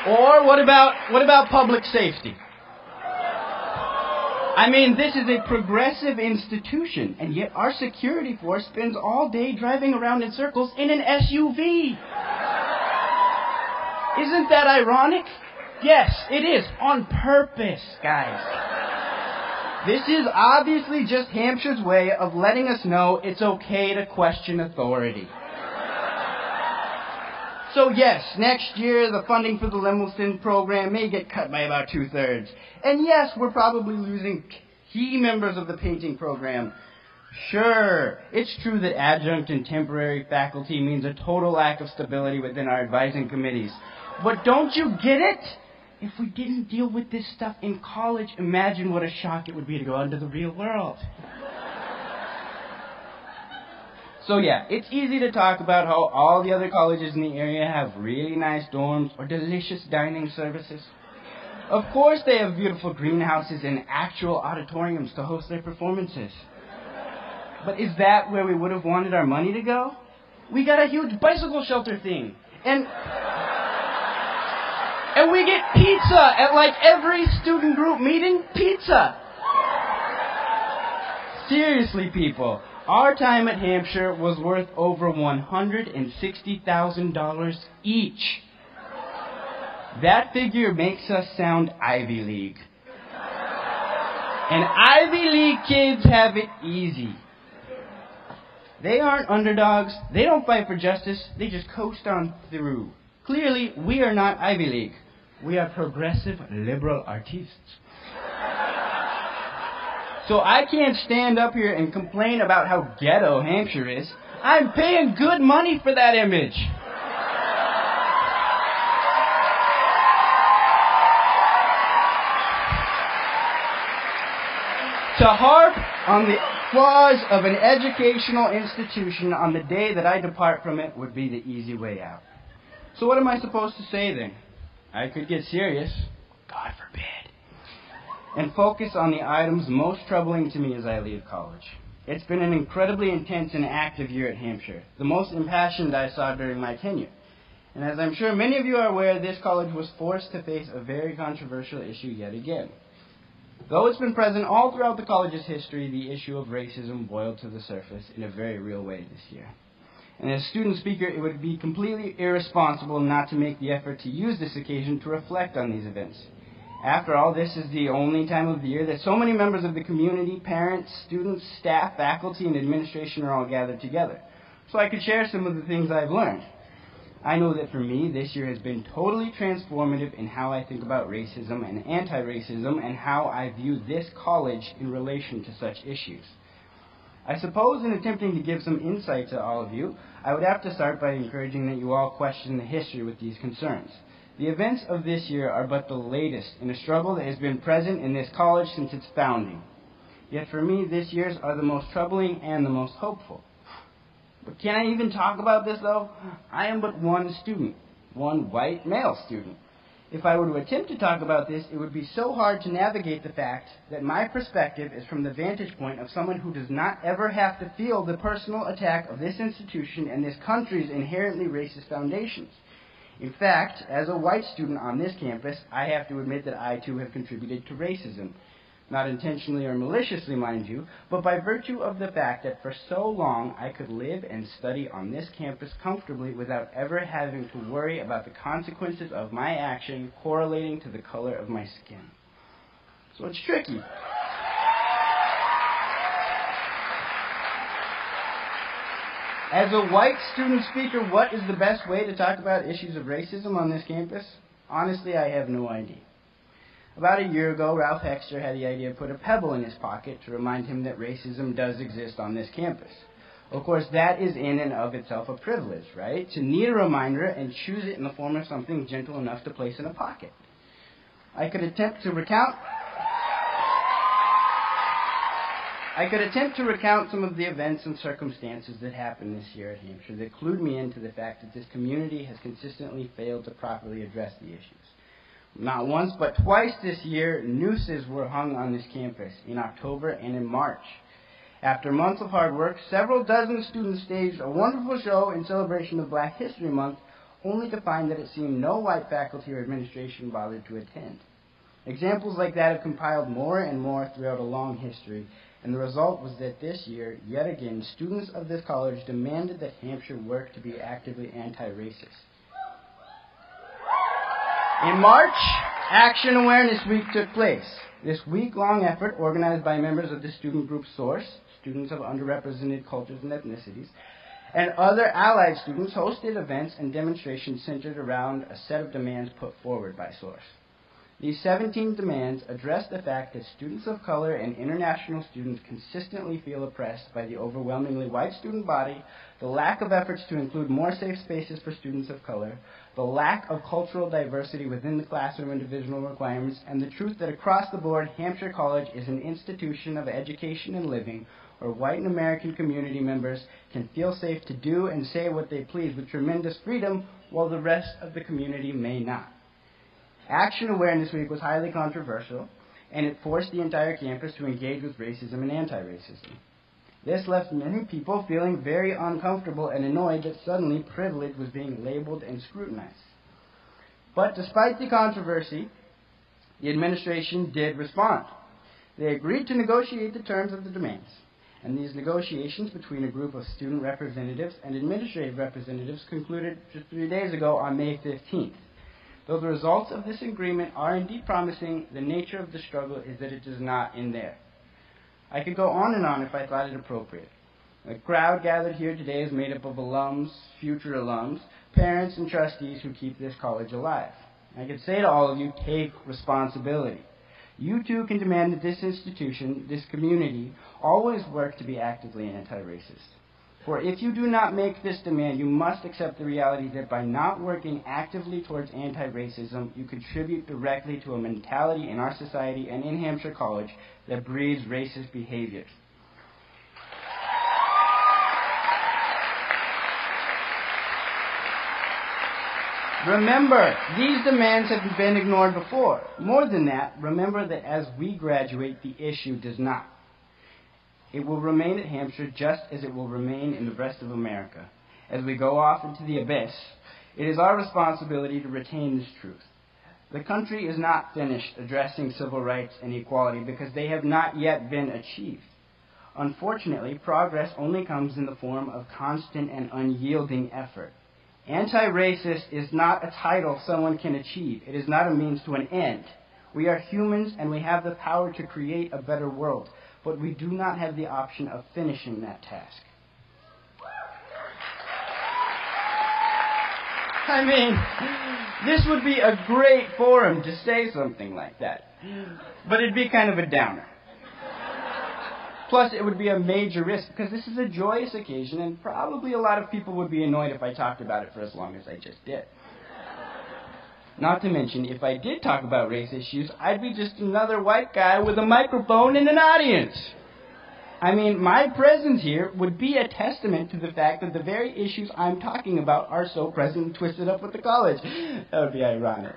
Or what about public safety? I mean, this is a progressive institution, and yet our security force spends all day driving around in circles in an SUV. Isn't that ironic? Yes, it is. On purpose, guys. This is obviously just Hampshire's way of letting us know it's okay to question authority. So yes, next year the funding for the Lemelson program may get cut by about 2/3. And yes, we're probably losing key members of the painting program. Sure, it's true that adjunct and temporary faculty means a total lack of stability within our advising committees. But don't you get it? If we didn't deal with this stuff in college, imagine what a shock it would be to go out into the real world. So yeah, it's easy to talk about how all the other colleges in the area have really nice dorms or delicious dining services. Of course they have beautiful greenhouses and actual auditoriums to host their performances. But is that where we would have wanted our money to go? We got a huge bicycle shelter thing. And we get pizza at like every student group meeting. Pizza! Seriously, people. Our time at Hampshire was worth over $160,000 each. That figure makes us sound Ivy League. And Ivy League kids have it easy. They aren't underdogs. They don't fight for justice. They just coast on through. Clearly, we are not Ivy League. We are progressive liberal artists. So I can't stand up here and complain about how ghetto Hampshire is. I'm paying good money for that image. To harp on the flaws of an educational institution on the day that I depart from it would be the easy way out. So what am I supposed to say then? I could get serious. God forbid. And focus on the items most troubling to me as I leave college. It's been an incredibly intense and active year at Hampshire, the most impassioned I saw during my tenure. And as I'm sure many of you are aware, this college was forced to face a very controversial issue yet again. Though it's been present all throughout the college's history, the issue of racism boiled to the surface in a very real way this year. And as student speaker, it would be completely irresponsible not to make the effort to use this occasion to reflect on these events. After all, this is the only time of the year that so many members of the community, parents, students, staff, faculty, and administration are all gathered together. So I could share some of the things I've learned. I know that for me, this year has been totally transformative in how I think about racism and anti-racism and how I view this college in relation to such issues. I suppose in attempting to give some insight to all of you, I would have to start by encouraging that you all question the history with these concerns. The events of this year are but the latest in a struggle that has been present in this college since its founding. Yet for me, this year's are the most troubling and the most hopeful. But can I even talk about this, though? I am but one student, one white male student. If I were to attempt to talk about this, it would be so hard to navigate the fact that my perspective is from the vantage point of someone who does not ever have to feel the personal attack of this institution and this country's inherently racist foundations. In fact, as a white student on this campus, I have to admit that I too have contributed to racism. Not intentionally or maliciously, mind you, but by virtue of the fact that for so long I could live and study on this campus comfortably without ever having to worry about the consequences of my action correlating to the color of my skin. So it's tricky. As a white student speaker, what is the best way to talk about issues of racism on this campus? Honestly, I have no idea. About a year ago, Ralph Hexter had the idea to put a pebble in his pocket to remind him that racism does exist on this campus. Of course, that is in and of itself a privilege, right? To need a reminder and choose it in the form of something gentle enough to place in a pocket. I could attempt to recount some of the events and circumstances that happened this year at Hampshire that clued me into the fact that this community has consistently failed to properly address the issues. Not once, but twice this year, nooses were hung on this campus, in October and in March. After months of hard work, several dozen students staged a wonderful show in celebration of Black History Month, only to find that it seemed no white faculty or administration bothered to attend. Examples like that have compiled more and more throughout a long history, and the result was that this year, yet again, students of this college demanded that Hampshire work to be actively anti-racist. In March, Action Awareness Week took place. This week-long effort, organized by members of the student group SOURCE, students of underrepresented cultures and ethnicities, and other allied students, hosted events and demonstrations centered around a set of demands put forward by SOURCE. These 17 demands address the fact that students of color and international students consistently feel oppressed by the overwhelmingly white student body, the lack of efforts to include more safe spaces for students of color, the lack of cultural diversity within the classroom and divisional requirements, and the truth that across the board, Hampshire College is an institution of education and living where white and American community members can feel safe to do and say what they please with tremendous freedom, while the rest of the community may not. Action Awareness Week was highly controversial, and it forced the entire campus to engage with racism and anti-racism. This left many people feeling very uncomfortable and annoyed that suddenly privilege was being labeled and scrutinized. But despite the controversy, the administration did respond. They agreed to negotiate the terms of the demands, and these negotiations between a group of student representatives and administrative representatives concluded just 3 days ago on May 15th. Though the results of this agreement are indeed promising, the nature of the struggle is that it does not end there. I could go on and on if I thought it appropriate. The crowd gathered here today is made up of alums, future alums, parents, and trustees who keep this college alive. I could say to all of you, take responsibility. You too can demand that this institution, this community, always work to be actively anti-racist. For if you do not make this demand, you must accept the reality that by not working actively towards anti-racism, you contribute directly to a mentality in our society and in Hampshire College that breeds racist behaviors. Remember, these demands have been ignored before. More than that, remember that as we graduate, the issue does not. It will remain at Hampshire just as it will remain in the rest of America. As we go off into the abyss, it is our responsibility to retain this truth. The country is not finished addressing civil rights and equality because they have not yet been achieved. Unfortunately, progress only comes in the form of constant and unyielding effort. Anti-racist is not a title someone can achieve. It is not a means to an end. We are humans and we have the power to create a better world, but we do not have the option of finishing that task. I mean, this would be a great forum to say something like that, but it'd be kind of a downer. Plus, it would be a major risk because this is a joyous occasion and probably a lot of people would be annoyed if I talked about it for as long as I just did. Not to mention, if I did talk about race issues, I'd be just another white guy with a microphone and an audience. I mean, my presence here would be a testament to the fact that the very issues I'm talking about are so present and twisted up with the college. That would be ironic.